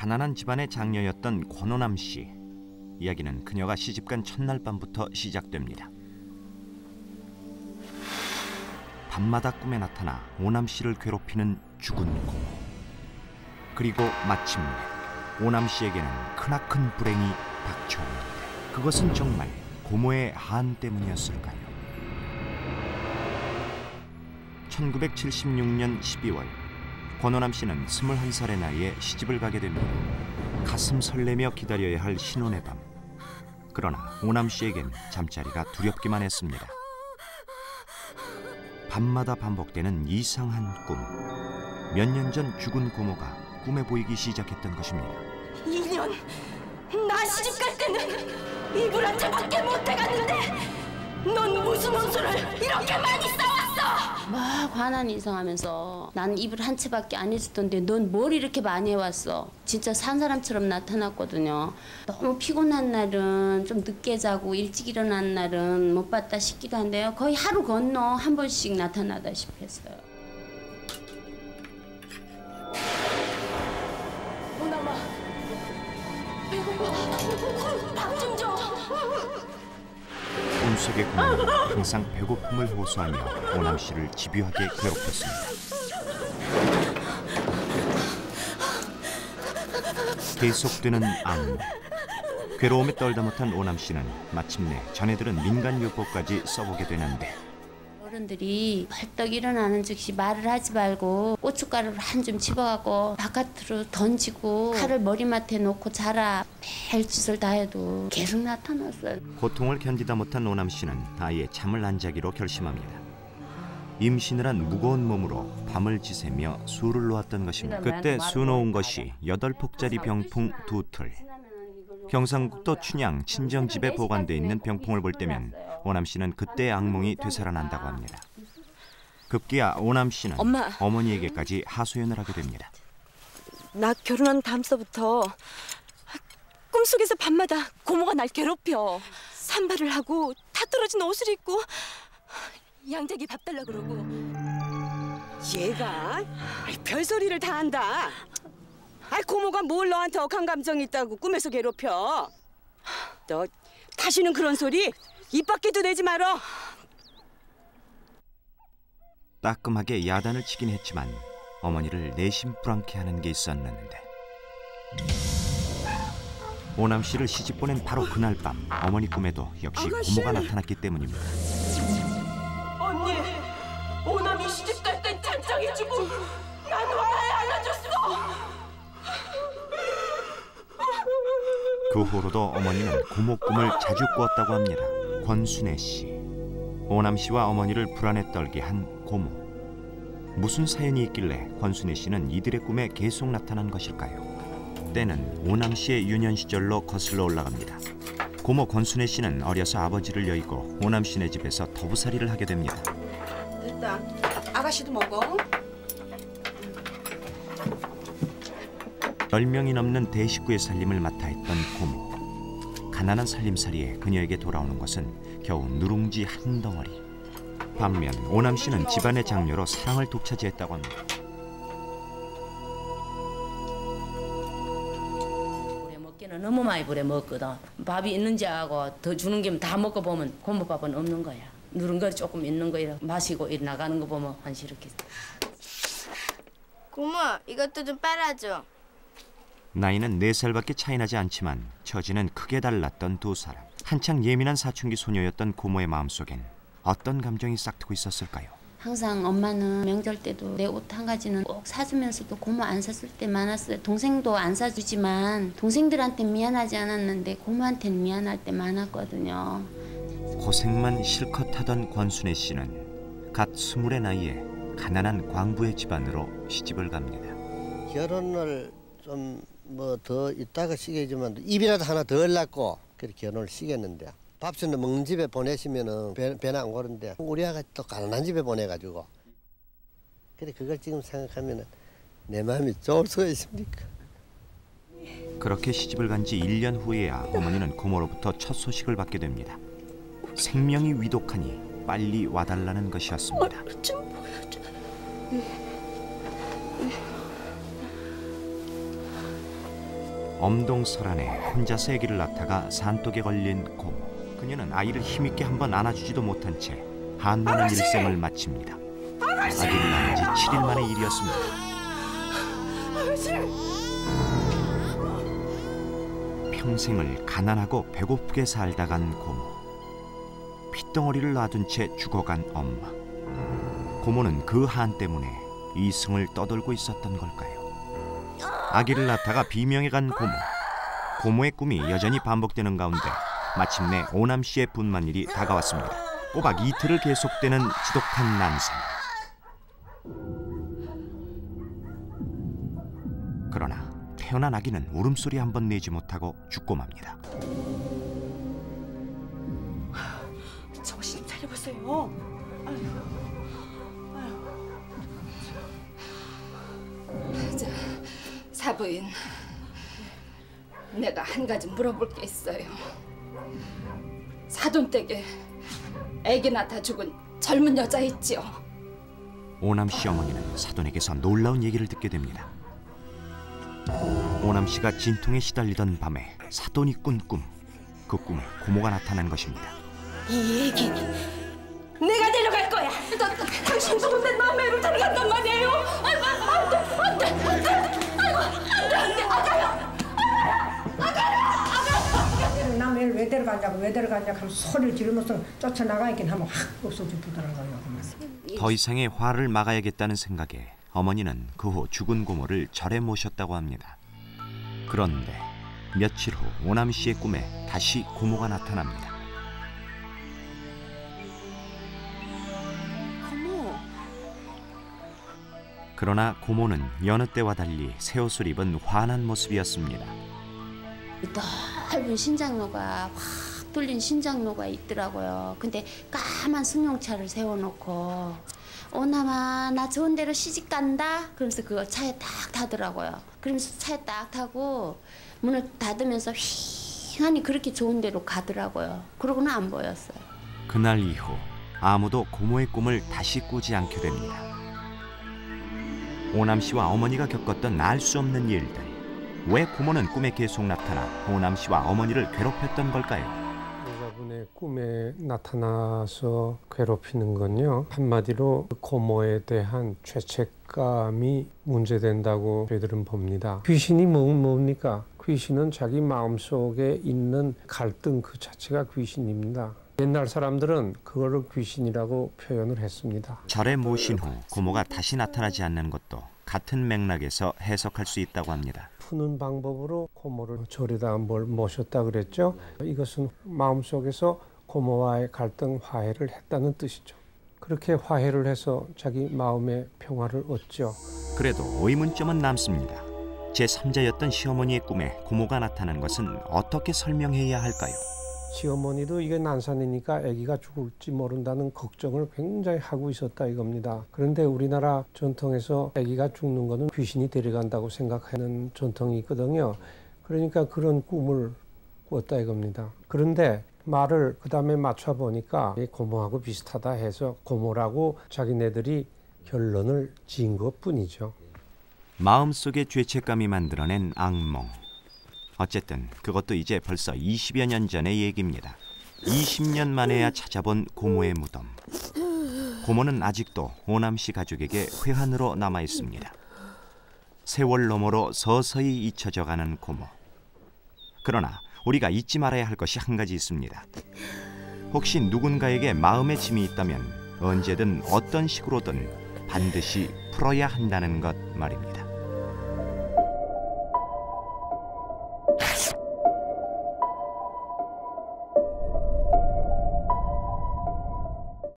가난한 집안의 장녀였던 권오남 씨. 이야기는 그녀가 시집간 첫날 밤부터 시작됩니다. 밤마다 꿈에 나타나 오남 씨를 괴롭히는 죽은 고모. 그리고 마침내 오남 씨에게는 크나큰 불행이 닥쳐옵니다. 그것은 정말 고모의 한 때문이었을까요? 1976년 12월 권오남 씨는 21살의 나이에 시집을 가게 됩니다. 가슴 설레며 기다려야 할 신혼의 밤. 그러나 오남 씨에겐 잠자리가 두렵기만 했습니다. 밤마다 반복되는 이상한 꿈. 몇 년 전 죽은 고모가 꿈에 보이기 시작했던 것입니다. 2년! 나 시집 갈 때는 이불 한 채밖에 못 해갔는데 넌 무슨 혼수를 이렇게 많이 싸웠어! 막 화난 이상하면서 나는 이불 한 채밖에 안 해줬던데 넌 뭘 이렇게 많이 해왔어? 진짜 산 사람처럼 나타났거든요. 너무 피곤한 날은 좀 늦게 자고 일찍 일어난 날은 못 봤다 싶기도 한데요. 거의 하루 건너 한 번씩 나타나다시피 했어요. 오남아, 배고파. 밥 좀 줘. 꿈속의 고모는 항상 배고픔을 호소하며 오남 씨를 집요하게 괴롭혔습니다. 계속되는 악몽. 괴로움에 떨다 못한 오남 씨는 마침내 전해 들은 민간요법까지 써보게 되는데 어른들이 벌떡 일어나는 즉시 말을 하지 말고 고춧가루를 한 줌 집어갖고 바깥으로 던지고 칼을 머리맡에 놓고 자라. 별짓을 다 해도 계속 나타났어요. 고통을 견디다 못한 오남 씨는 아예 잠을 안 자기로 결심합니다. 임신을 한 무거운 몸으로 밤을 지새며 수를 놓았던 것입니다. 그때 수 놓은 것이 8폭짜리 병풍 2틀. 경상북도 춘향 친정집에 보관돼 있는 병풍을 볼 때면 오남 씨는 그때의 악몽이 되살아난다고 합니다. 급기야 오남 씨는 엄마. 어머니에게까지 하소연을 하게 됩니다. 나 결혼한 다음서부터 꿈속에서 밤마다 고모가 날 괴롭혀. 산발을 하고 다 떨어진 옷을 입고 양자기 밥 달라 그러고. 얘가 별소리를 다 한다. 고모가 뭘 너한테 억한 감정이 있다고 꿈에서 괴롭혀. 너 다시는 그런 소리 입 밖에도 내지 말어. 따끔하게 야단을 치긴 했지만 어머니를 내심불안케 하는 게 있었는데 오남 씨를 시집 보낸 바로 그날 밤 어머니 꿈에도 역시 고모가 나타났기 때문입니다. 언니, 오남이 시집 갈 땐 잔장해주고 난 와라에 안아줬어. 그 후로도 어머니는 고모 꿈을 자주 꾸었다고 합니다. 권순애 씨. 오남 씨와 어머니를 불안에 떨게 한 고모. 무슨 사연이 있길래 권순애 씨는 이들의 꿈에 계속 나타난 것일까요? 때는 오남 씨의 유년 시절로 거슬러 올라갑니다. 고모 권순애 씨는 어려서 아버지를 여의고 오남 씨네 집에서 더부살이를 하게 됩니다. 됐다. 아가씨도 먹어. 10명이 넘는 대식구의 살림을 맡아 했던 고모. 가난한 살림살이에 그녀에게 돌아오는 것은 겨우 누룽지 한 덩어리. 반면 오남 씨는 집안의 장녀로 사랑을 독차지했다고 합니다. 부려 먹기는 너무 많이 부려 먹거든. 밥이 있는지 하고 더 주는 게 다 먹고 보면 고모밥은 없는 거야. 누른 거 조금 있는 거 마시고 나가는 거 보면 한시럽게. 고모, 이것도 좀 빨아줘. 나이는 4살밖에 차이 나지 않지만 처지는 크게 달랐던 두 사람. 한창 예민한 사춘기 소녀였던 고모의 마음속엔 어떤 감정이 싹트고 있었을까요? 항상 엄마는 명절 때도 내 옷 한 가지는 꼭 사주면서도 고모 안 샀을 때 많았어요. 동생도 안 사주지만 동생들한테 미안하지 않았는데 고모한테는 미안할 때 많았거든요. 고생만 실컷 하던 권순애 씨는 갓 20의 나이에 가난한 광부의 집안으로 시집을 갑니다. 결혼을 좀 뭐 더 있다가 시켜주면 입이라도 하나 덜 낳고 그렇게 결혼을 시켰는데 밥순도 먹는 집에 보내시면은 배나 안 고른데 우리 아가 또 가난한 집에 보내가지고 그래 그걸 지금 생각하면은 내 마음이 좋을 수가 있습니까? 그렇게 시집을 간 지 1년 후에야 어머니는 고모로부터 첫 소식을 받게 됩니다. 생명이 위독하니 빨리 와달라는 것이었습니다. 좀 보여줘. 엄동설안에 혼자서 아기를 낳다가 산독에 걸린 고모. 그녀는 아이를 힘있게 한번 안아주지도 못한 채 한많은 일생을 마칩니다. 아기를 낳은 지 7일 만의 일이었습니다. 평생을 가난하고 배고프게 살다 간 고모. 핏덩어리를 놔둔 채 죽어간 엄마. 고모는 그 한 때문에 이승을 떠돌고 있었던 걸까요? 아기를 낳다가 비명에 간 고모. 고모의 꿈이 여전히 반복되는 가운데 마침내 오남 씨의 분만일이 다가왔습니다. 꼬박 이틀을 계속되는 지독한 난생. 그러나 태어난 아기는 울음소리 한 번 내지 못하고 죽고 맙니다. 정신 좀 차려보세요. 자, 사부인, 내가 한 가지 물어볼 게 있어요. 사돈댁에 아기 낳다 죽은 젊은 여자 있지요? 오남 씨 어머니는 사돈에게서 놀라운 얘기를 듣게 됩니다. 오남 씨가 진통에 시달리던 밤에 사돈이 꾼 꿈. 그 꿈에 고모가 나타난 것입니다. 이 얘기 내가 데려갈 거야. 당신 죽은 내 마음에를 데려간단 말이에요. 아이고, 안 돼. 아이고, 안 돼. 남을 왜 데려가냐고 하면 소리를 지르면서 쫓아나가긴 하면 확 없어지더라고요. 더 이상의 화를 막아야겠다는 생각에 어머니는 그 후 죽은 고모를 절에 모셨다고 합니다. 그런데 며칠 후 오남 씨의 꿈에 다시 고모가 나타납니다. 고모. 그러나 고모는 여느 때와 달리 새 옷을 입은 환한 모습이었습니다. 넓은 신장로가 확 뚫린 신장로가 있더라고요. 근데 까만 승용차를 세워놓고 오남아 나 좋은 데로 시집 간다? 그러면서 그거 차에 딱 타더라고요. 그러면서 차에 딱 타고 문을 닫으면서 휑하니 그렇게 좋은 데로 가더라고요. 그러고는 안 보였어요. 그날 이후 아무도 고모의 꿈을 다시 꾸지 않게 됩니다. 오남 씨와 어머니가 겪었던 알 수 없는 일들. 왜 고모는 꿈에 계속 나타나 오남 씨와 어머니를 괴롭혔던 걸까요? 여자분의 꿈에 나타나서 괴롭히는 건요, 한마디로 고모에 대한 죄책감이 문제된다고 저희들은 봅니다. 귀신이 뭡니까? 귀신은 자기 마음속에 있는 갈등 그 자체가 귀신입니다. 옛날 사람들은 그거를 귀신이라고 표현을 했습니다. 절에 모신 후 고모가 다시 나타나지 않는 것도 같은 맥락에서 해석할 수 있다고 합니다. 푸는 방법으로 고모를 절에다 모셨다 그랬죠. 이것은 마음속에서 고모와의 갈등 화해를 했다는 뜻이죠. 그렇게 화해를 해서 자기 마음의 평화를 얻죠. 그래도 의문점은 남습니다. 제3자였던 시어머니의 꿈에 고모가 나타난 것은 어떻게 설명해야 할까요? 시어머니도 이게 난산이니까 아기가 죽을지 모른다는 걱정을 굉장히 하고 있었다 이겁니다. 그런데 우리나라 전통에서 아기가 죽는 거는 귀신이 데려간다고 생각하는 전통이 있거든요. 그러니까 그런 꿈을 꿨다 이겁니다. 그런데 말을 그 다음에 맞춰보니까 고모하고 비슷하다 해서 고모라고 자기네들이 결론을 지은 것뿐이죠. 마음속의 죄책감이 만들어낸 악몽. 어쨌든 그것도 이제 벌써 20여 년 전의 얘기입니다. 20년 만에야 찾아본 고모의 무덤. 고모는 아직도 오남 씨 가족에게 회한으로 남아 있습니다. 세월 너머로 서서히 잊혀져가는 고모. 그러나 우리가 잊지 말아야 할 것이 한 가지 있습니다. 혹시 누군가에게 마음의 짐이 있다면 언제든 어떤 식으로든 반드시 풀어야 한다는 것 말입니다.